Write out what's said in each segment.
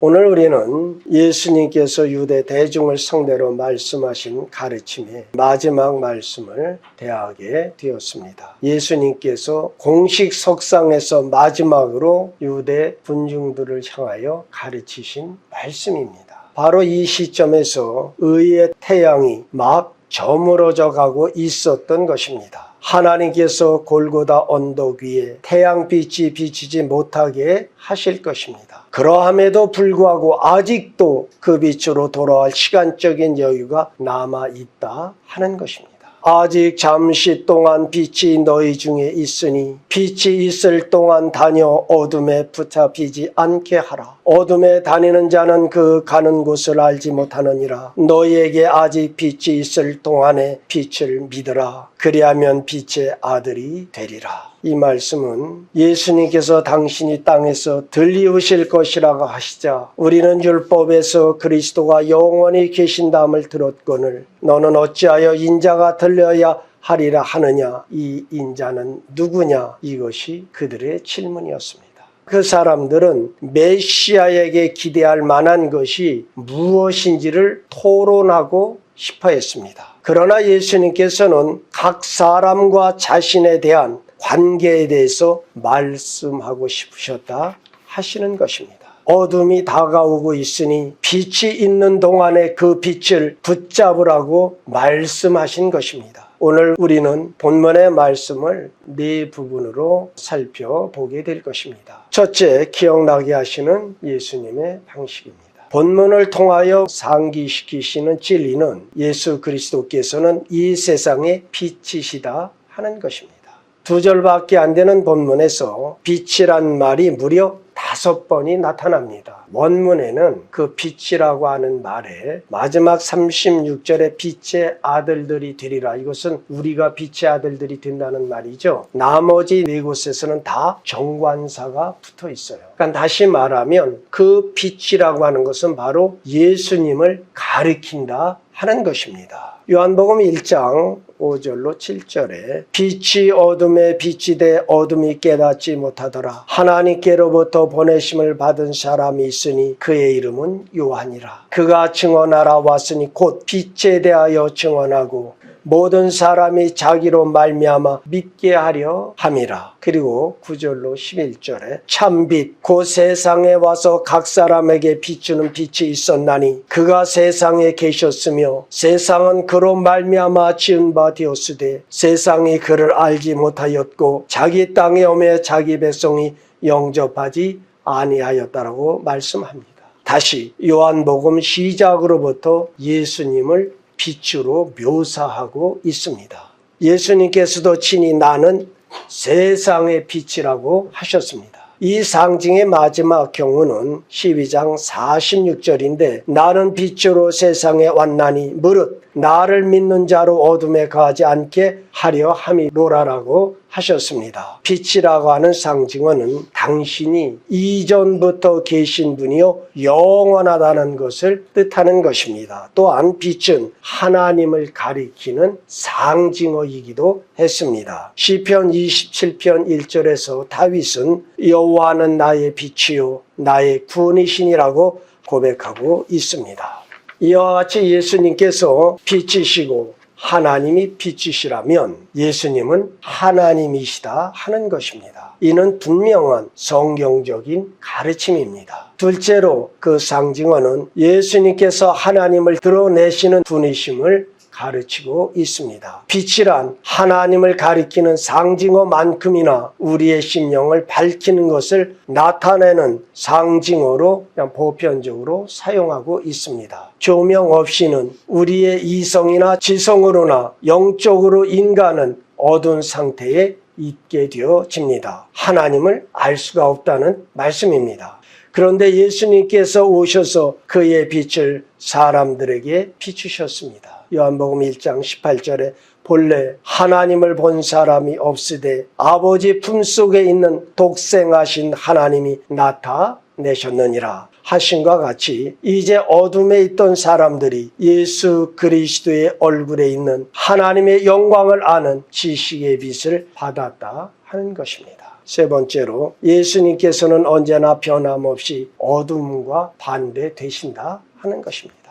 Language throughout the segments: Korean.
오늘 우리는 예수님께서 유대 대중을 상대로 말씀하신 가르침의 마지막 말씀을 대하게 되었습니다. 예수님께서 공식 석상에서 마지막으로 유대 군중들을 향하여 가르치신 말씀입니다. 바로 이 시점에서 의의 태양이 막 저물어져 가고 있었던 것입니다. 하나님께서 골고다 언덕 위에 태양빛이 비치지 못하게 하실 것입니다. 그러함에도 불구하고 아직도 그 빛으로 돌아갈 시간적인 여유가 남아있다 하는 것입니다. 아직 잠시 동안 빛이 너희 중에 있으니 빛이 있을 동안 다녀 어둠에 붙잡히지 않게 하라. 어둠에 다니는 자는 그 가는 곳을 알지 못하느니라. 너희에게 아직 빛이 있을 동안에 빛을 믿으라. 그리하면 빛의 아들이 되리라. 이 말씀은 예수님께서 당신이 땅에서 들리우실 것이라고 하시자 우리는 율법에서 그리스도가 영원히 계신다함을 들었거늘 너는 어찌하여 인자가 들려야 하리라 하느냐. 이 인자는 누구냐? 이것이 그들의 질문이었습니다. 그 사람들은 메시아에게 기대할 만한 것이 무엇인지를 토론하고 싶어 했습니다. 그러나 예수님께서는 각 사람과 자신에 대한 관계에 대해서 말씀하고 싶으셨다 하시는 것입니다. 어둠이 다가오고 있으니 빛이 있는 동안에 그 빛을 붙잡으라고 말씀하신 것입니다. 오늘 우리는 본문의 말씀을 네 부분으로 살펴보게 될 것입니다. 첫째, 기억나게 하시는 예수님의 방식입니다. 본문을 통하여 상기시키시는 진리는 예수 그리스도께서는 이 세상의 빛이시다 하는 것입니다. 2절밖에 안 되는 본문에서 빛이란 말이 무려 5번이 나타납니다. 원문에는 그 빛이라고 하는 말에 마지막 36절에 빛의 아들들이 되리라. 이것은 우리가 빛의 아들들이 된다는 말이죠. 나머지 4곳에서는 다 정관사가 붙어 있어요. 그러니까 다시 말하면 그 빛이라고 하는 것은 바로 예수님을 가리킨다 하는 것입니다. 요한복음 1장 5절로 7절에 빛이 어둠에 빛이 돼 어둠이 깨닫지 못하더라. 하나님께로부터 보내심을 받은 사람이 있으니 그의 이름은 요한이라. 그가 증언하라 왔으니 곧 빛에 대하여 증언하고 모든 사람이 자기로 말미암아 믿게 하려 함이라. 그리고 9절로 11절에 참빛 곧 세상에 와서 각 사람에게 비추는 빛이 있었나니 그가 세상에 계셨으며 세상은 그로 말미암아 지은 바 되었으되 세상이 그를 알지 못하였고 자기 땅에 오매 자기 백성이 영접하지 아니하였다라고 말씀합니다. 다시 요한복음 시작으로부터 예수님을 빛으로 묘사하고 있습니다. 예수님께서도 친히 나는 세상의 빛이라고 하셨습니다. 이 상징의 마지막 경우는 12장 46절인데 나는 빛으로 세상에 왔나니 무릇 나를 믿는 자로 어둠에 거하지 않게 하려 함이로라라고 하셨습니다. 빛이라고 하는 상징어는 당신이 이전부터 계신 분이요 영원하다는 것을 뜻하는 것입니다. 또한 빛은 하나님을 가리키는 상징어이기도 했습니다. 시편 27편 1절에서 다윗은 여호와는 나의 빛이요 나의 구원이시니라고 고백하고 있습니다. 이와 같이 예수님께서 빛이시고 하나님이 빛이시라면 예수님은 하나님이시다 하는 것입니다. 이는 분명한 성경적인 가르침입니다. 둘째로 그 상징어는 예수님께서 하나님을 드러내시는 분이심을 가르치고 있습니다. 빛이란 하나님을 가리키는 상징어만큼이나 우리의 심령을 밝히는 것을 나타내는 상징어로 그냥 보편적으로 사용하고 있습니다. 조명 없이는 우리의 이성이나 지성으로나 영적으로 인간은 어두운 상태에 있게 되어집니다. 하나님을 알 수가 없다는 말씀입니다. 그런데 예수님께서 오셔서 그의 빛을 사람들에게 비추셨습니다. 요한복음 1장 18절에 본래 하나님을 본 사람이 없으되 아버지 품속에 있는 독생하신 하나님이 나타내셨느니라 하신과 같이 이제 어둠에 있던 사람들이 예수 그리스도의 얼굴에 있는 하나님의 영광을 아는 지식의 빛을 받았다 하는 것입니다. 세 번째로 예수님께서는 언제나 변함없이 어둠과 반대되신다 하는 것입니다.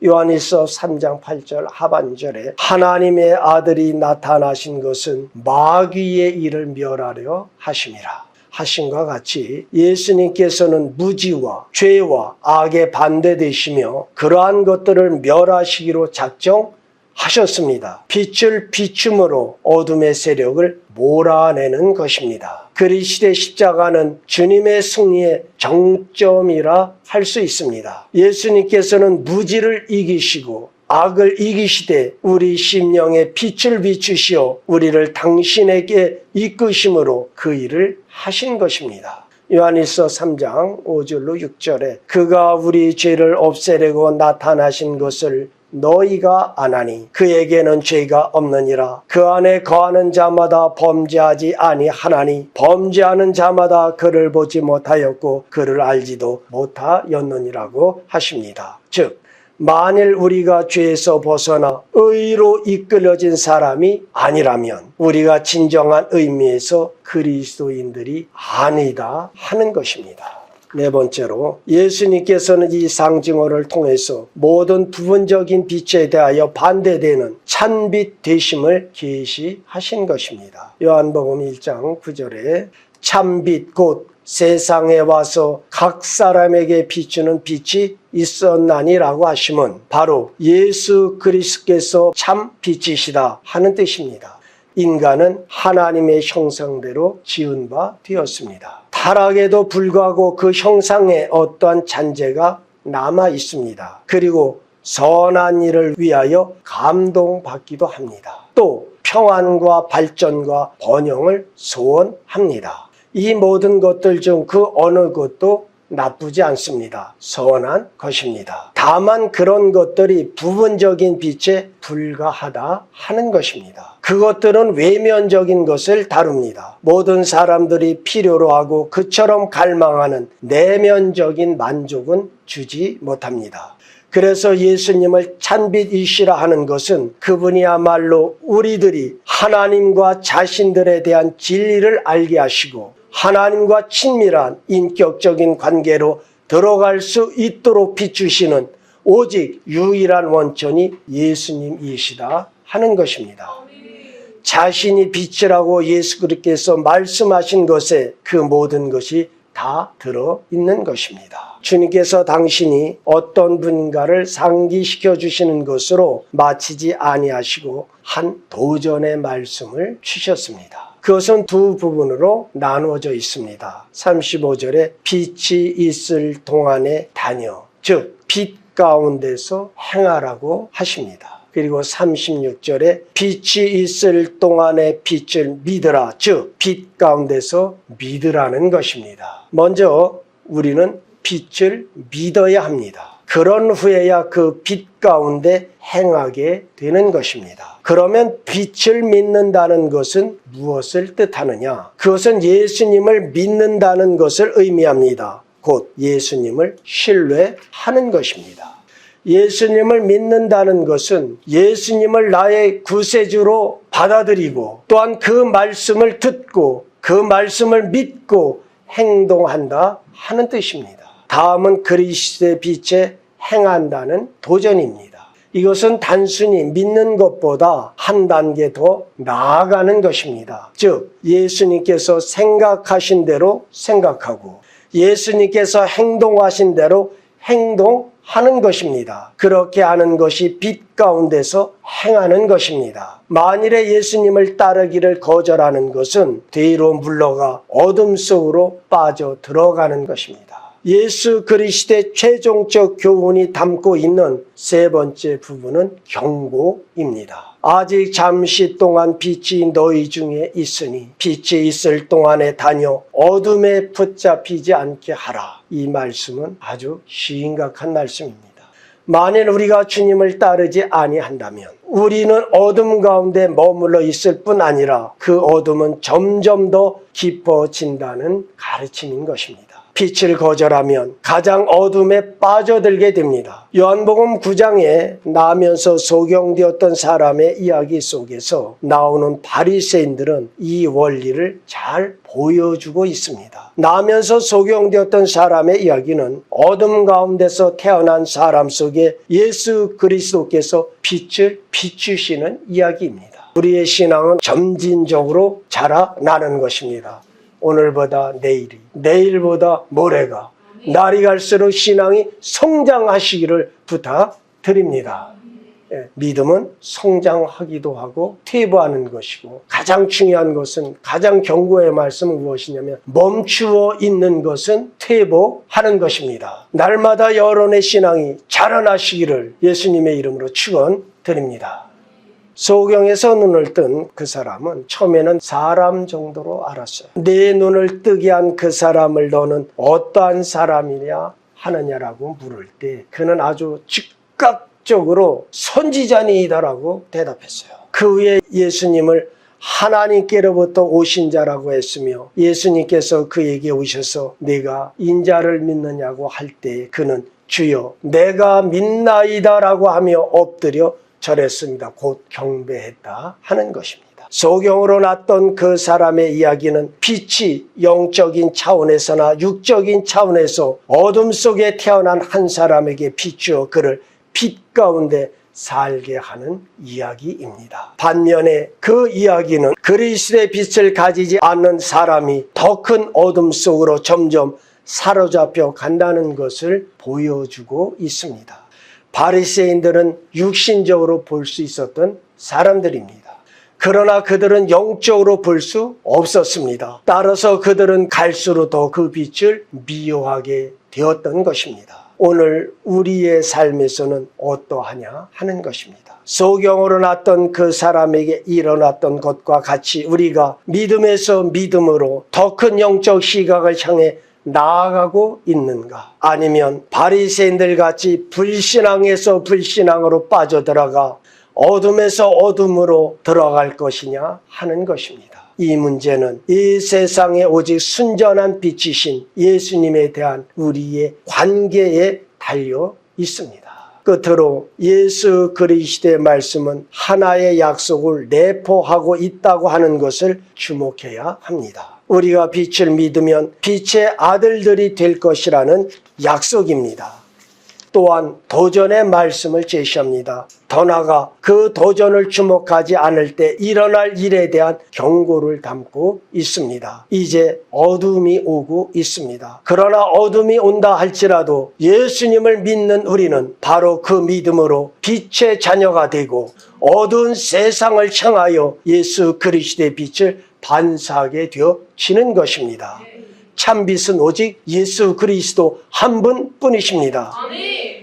요한일서 3장 8절 하반절에 하나님의 아들이 나타나신 것은 마귀의 일을 멸하려 하심이라 하신과 같이 예수님께서는 무지와 죄와 악에 반대되시며 그러한 것들을 멸하시기로 작정하셨습니다. 빛을 비춤으로 어둠의 세력을 몰아내는 것입니다. 그리스도의 십자가는 주님의 승리의 정점이라 할 수 있습니다. 예수님께서는 무지를 이기시고 악을 이기시되 우리 심령에 빛을 비추시어 우리를 당신에게 이끄심으로 그 일을 하신 것입니다. 요한일서 3장 5절로 6절에 그가 우리 죄를 없애려고 나타나신 것을 너희가 아나니 그에게는 죄가 없느니라. 그 안에 거하는 자마다 범죄하지 아니하나니 범죄하는 자마다 그를 보지 못하였고 그를 알지도 못하였느니라고 하십니다. 즉 만일 우리가 죄에서 벗어나 의로 이끌어진 사람이 아니라면 우리가 진정한 의미에서 그리스도인들이 아니다 하는 것입니다. 네 번째로 예수님께서는 이 상징어를 통해서 모든 부분적인 빛에 대하여 반대되는 찬빛 되심을 계시하신 것입니다. 요한복음 1장 9절에 참빛 곧 세상에 와서 각 사람에게 비추는 빛이 있었나니라고 하심은 바로 예수 그리스도께서 참 빛이시다 하는 뜻입니다. 인간은 하나님의 형상대로 지은 바 되었습니다. 타락에도 불구하고 그 형상에 어떠한 잔재가 남아 있습니다. 그리고 선한 일을 위하여 감동받기도 합니다. 또 평안과 발전과 번영을 소원합니다. 이 모든 것들 중 그 어느 것도 나쁘지 않습니다. 선한 것입니다. 다만 그런 것들이 부분적인 빛에 불과하다 하는 것입니다. 그것들은 외면적인 것을 다룹니다. 모든 사람들이 필요로 하고 그처럼 갈망하는 내면적인 만족은 주지 못합니다. 그래서 예수님을 찬빛이시라 하는 것은 그분이야말로 우리들이 하나님과 자신들에 대한 진리를 알게 하시고 하나님과 친밀한 인격적인 관계로 들어갈 수 있도록 비추시는 오직 유일한 원천이 예수님이시다 하는 것입니다. 자신이 빛이라고 예수 그리스도께서 말씀하신 것에 그 모든 것이 다 들어있는 것입니다. 주님께서 당신이 어떤 분인가를 상기시켜 주시는 것으로 마치지 아니하시고 한 도전의 말씀을 주셨습니다. 그것은 두 부분으로 나누어져 있습니다. 35절에 빛이 있을 동안에 다녀, 즉 빛 가운데서 행하라고 하십니다. 그리고 36절에 빛이 있을 동안에 빛을 믿으라, 즉 빛 가운데서 믿으라는 것입니다. 먼저 우리는 빛을 믿어야 합니다. 그런 후에야 그 빛 가운데 행하게 되는 것입니다. 그러면 빛을 믿는다는 것은 무엇을 뜻하느냐? 그것은 예수님을 믿는다는 것을 의미합니다. 곧 예수님을 신뢰하는 것입니다. 예수님을 믿는다는 것은 예수님을 나의 구세주로 받아들이고 또한 그 말씀을 듣고 그 말씀을 믿고 행동한다 하는 뜻입니다. 다음은 그리스도의 빛에 행한다는 도전입니다. 이것은 단순히 믿는 것보다 한 단계 더 나아가는 것입니다. 즉 예수님께서 생각하신 대로 생각하고 예수님께서 행동하신 대로 행동하는 것입니다. 그렇게 하는 것이 빛 가운데서 행하는 것입니다. 만일에 예수님을 따르기를 거절하는 것은 뒤로 물러가 어둠 속으로 빠져 들어가는 것입니다. 예수 그리스도의 최종적 교훈이 담고 있는 세 번째 부분은 경고입니다. 아직 잠시 동안 빛이 너희 중에 있으니 빛이 있을 동안에 다녀 어둠에 붙잡히지 않게 하라. 이 말씀은 아주 심각한 말씀입니다. 만일 우리가 주님을 따르지 아니한다면 우리는 어둠 가운데 머물러 있을 뿐 아니라 그 어둠은 점점 더 깊어진다는 가르침인 것입니다. 빛을 거절하면 가장 어둠에 빠져들게 됩니다. 요한복음 9장에 나면서 소경되었던 사람의 이야기 속에서 나오는 바리새인들은 이 원리를 잘 보여주고 있습니다. 나면서 소경되었던 사람의 이야기는 어둠 가운데서 태어난 사람 속에 예수 그리스도께서 빛을 비추시는 이야기입니다. 우리의 신앙은 점진적으로 자라나는 것입니다. 오늘보다 내일이, 내일보다 모레가, 날이 갈수록 신앙이 성장하시기를 부탁드립니다. 믿음은 성장하기도 하고 퇴보하는 것이고, 가장 중요한 것은, 가장 경고의 말씀은 무엇이냐면 멈추어 있는 것은 퇴보하는 것입니다. 날마다 여러분의 신앙이 자라나시기를 예수님의 이름으로 축원드립니다. 소경에서 눈을 뜬 그 사람은 처음에는 사람 정도로 알았어요. 내 눈을 뜨게 한 그 사람을 너는 어떠한 사람이냐 하느냐라고 물을 때 그는 아주 즉각적으로 선지자니이다라고 대답했어요. 그 후에 예수님을 하나님께로부터 오신 자라고 했으며, 예수님께서 그에게 오셔서 네가 인자를 믿느냐고 할 때 그는 주여 내가 믿나이다라고 하며 엎드려 절했습니다. 곧 경배했다 하는 것입니다. 소경으로 났던 그 사람의 이야기는 빛이 영적인 차원에서나 육적인 차원에서 어둠 속에 태어난 한 사람에게 비추어 그를 빛 가운데 살게 하는 이야기입니다. 반면에 그 이야기는 그리스도의 빛을 가지지 않는 사람이 더 큰 어둠 속으로 점점 사로잡혀 간다는 것을 보여주고 있습니다. 바리새인들은 육신적으로 볼 수 있었던 사람들입니다. 그러나 그들은 영적으로 볼 수 없었습니다. 따라서 그들은 갈수록 더 그 빛을 미워하게 되었던 것입니다. 오늘 우리의 삶에서는 어떠하냐 하는 것입니다. 소경으로 났던 그 사람에게 일어났던 것과 같이 우리가 믿음에서 믿음으로 더 큰 영적 시각을 향해 나아가고 있는가? 아니면 바리새인들 같이 불신앙에서 불신앙으로 빠져들어가 어둠에서 어둠으로 들어갈 것이냐 하는 것입니다. 이 문제는 이 세상에 오직 순전한 빛이신 예수님에 대한 우리의 관계에 달려 있습니다. 끝으로 예수 그리스도의 말씀은 하나의 약속을 내포하고 있다고 하는 것을 주목해야 합니다. 우리가 빛을 믿으면 빛의 아들들이 될 것이라는 약속입니다. 또한 도전의 말씀을 제시합니다. 더 나아가 그 도전을 주목하지 않을 때 일어날 일에 대한 경고를 담고 있습니다. 이제 어둠이 오고 있습니다. 그러나 어둠이 온다 할지라도 예수님을 믿는 우리는 바로 그 믿음으로 빛의 자녀가 되고 어두운 세상을 향하여 예수 그리스도의 빛을 반사하게 되어지는 것입니다. 참빛은 오직 예수 그리스도 한 분뿐이십니다.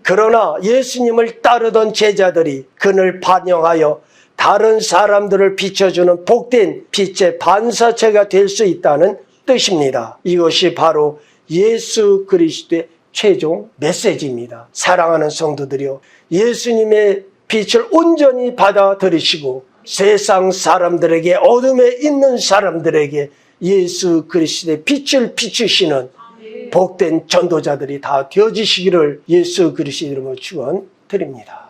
그러나 예수님을 따르던 제자들이 그를 반영하여 다른 사람들을 비춰주는 복된 빛의 반사체가 될 수 있다는 뜻입니다. 이것이 바로 예수 그리스도의 최종 메시지입니다. 사랑하는 성도들이여, 예수님의 빛을 온전히 받아들이시고 세상 사람들에게, 어둠에 있는 사람들에게 예수 그리스도의 빛을 비추시는 복된 전도자들이 다 되어지시기를 예수 그리스도 이름으로 축원드립니다.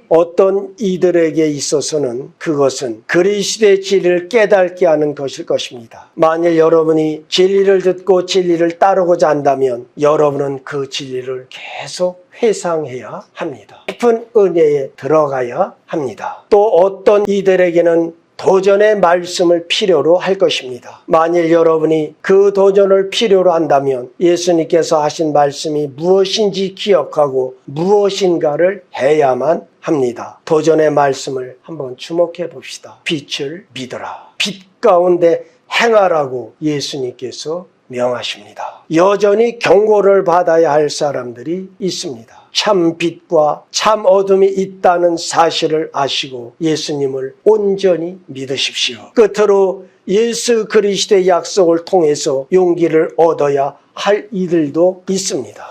어떤 이들에게 있어서는 그것은 그리스도의 진리를 깨닫게 하는 것일 것입니다. 만일 여러분이 진리를 듣고 진리를 따르고자 한다면 여러분은 그 진리를 계속 회상해야 합니다. 깊은 은혜에 들어가야 합니다. 또 어떤 이들에게는 도전의 말씀을 필요로 할 것입니다. 만일 여러분이 그 도전을 필요로 한다면 예수님께서 하신 말씀이 무엇인지 기억하고 무엇인가를 해야만 합니다. 도전의 말씀을 한번 주목해 봅시다. 빛을 믿어라. 빛 가운데 행하라고 예수님께서 명하십니다. 여전히 경고를 받아야 할 사람들이 있습니다. 참 빛과 참 어둠이 있다는 사실을 아시고 예수님을 온전히 믿으십시오. 끝으로 예수 그리스도의 약속을 통해서 용기를 얻어야 할 이들도 있습니다.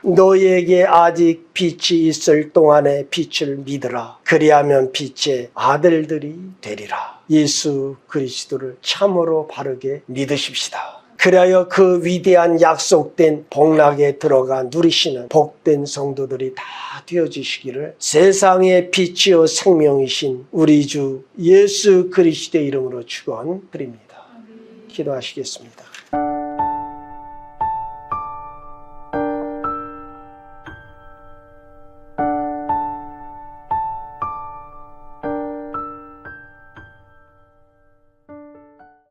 너희에게 아직 빛이 있을 동안에 빛을 믿으라. 그리하면 빛의 아들들이 되리라. 예수 그리스도를 참으로 바르게 믿으십시다. 그리하여 그 위대한 약속된 복락에 들어가 누리시는 복된 성도들이 다 되어지시기를 세상의 빛이요 생명이신 우리 주 예수 그리스도의 이름으로 축원드립니다. 기도하시겠습니다.